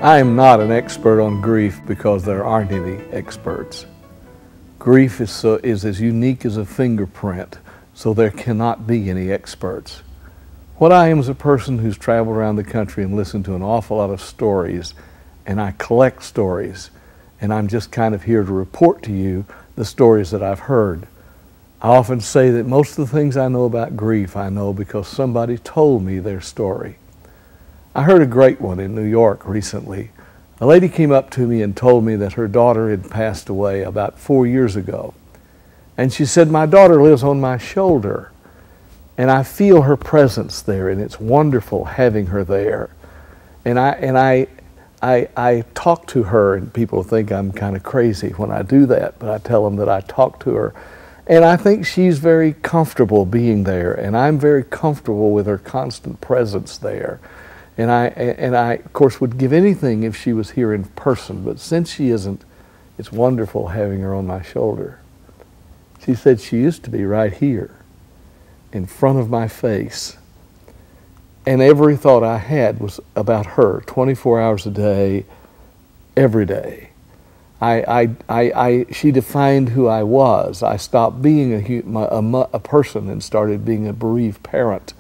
I am not an expert on grief because there aren't any experts. Grief is as unique as a fingerprint, so there cannot be any experts. What I am is a person who's traveled around the country and listened to an awful lot of stories, and I collect stories, and I'm just kind of here to report to you the stories that I've heard. I often say that most of the things I know about grief I know because somebody told me their story. I heard a great one in New York recently. A lady came up to me and told me that her daughter had passed away about 4 years ago. And she said, "My daughter lives on my shoulder, and I feel her presence there, and it's wonderful having her there." And I talk to her, and people think I'm kind of crazy when I do that, but I tell them that I talk to her. And I think she's very comfortable being there, and I'm very comfortable with her constant presence there. And I, of course, would give anything if she was here in person, but since she isn't, it's wonderful having her on my shoulder. She said she used to be right here, in front of my face, and every thought I had was about her, 24 hours a day, every day. She defined who I was. I stopped being a person and started being a bereaved parent.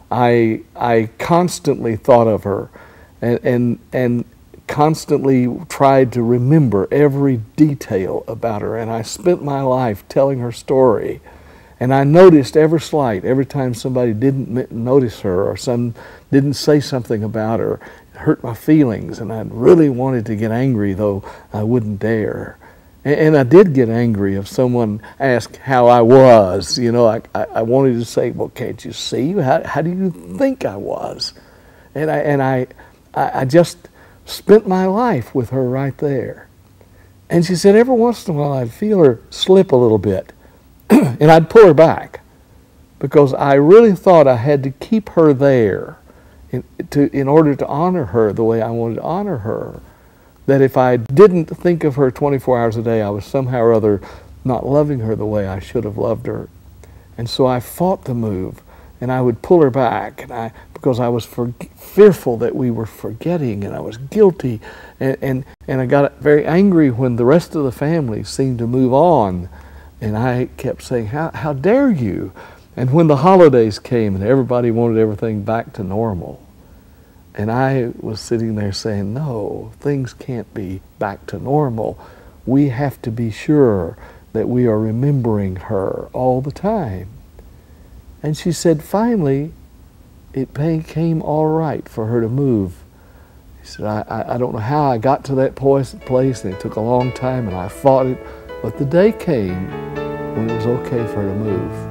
I constantly thought of her and constantly tried to remember every detail about her, and I spent my life telling her story. And I noticed every slight, every time somebody didn't notice her or didn't say something about her, it hurt my feelings, and I really wanted to get angry, though I wouldn't dare. And I did get angry if someone asked how I was. You know, I wanted to say, "Well, can't you see? How do you think I was?" And I just spent my life with her right there. And she said every once in a while I'd feel her slip a little bit, and I'd pull her back because I really thought I had to keep her there in order to honor her the way I wanted to honor her. That if I didn't think of her 24 hours a day, I was somehow or other not loving her the way I should have loved her. And so I fought the move, and I would pull her back, because I was fearful that we were forgetting, and I was guilty, and I got very angry when the rest of the family seemed to move on, and I kept saying, how dare you? And when the holidays came and everybody wanted everything back to normal, and I was sitting there saying, no, things can't be back to normal. We have to be sure that we are remembering her all the time. And she said, finally, it became all right for her to move. She said, I don't know how I got to that place, and it took a long time, and I fought it, but the day came when it was okay for her to move.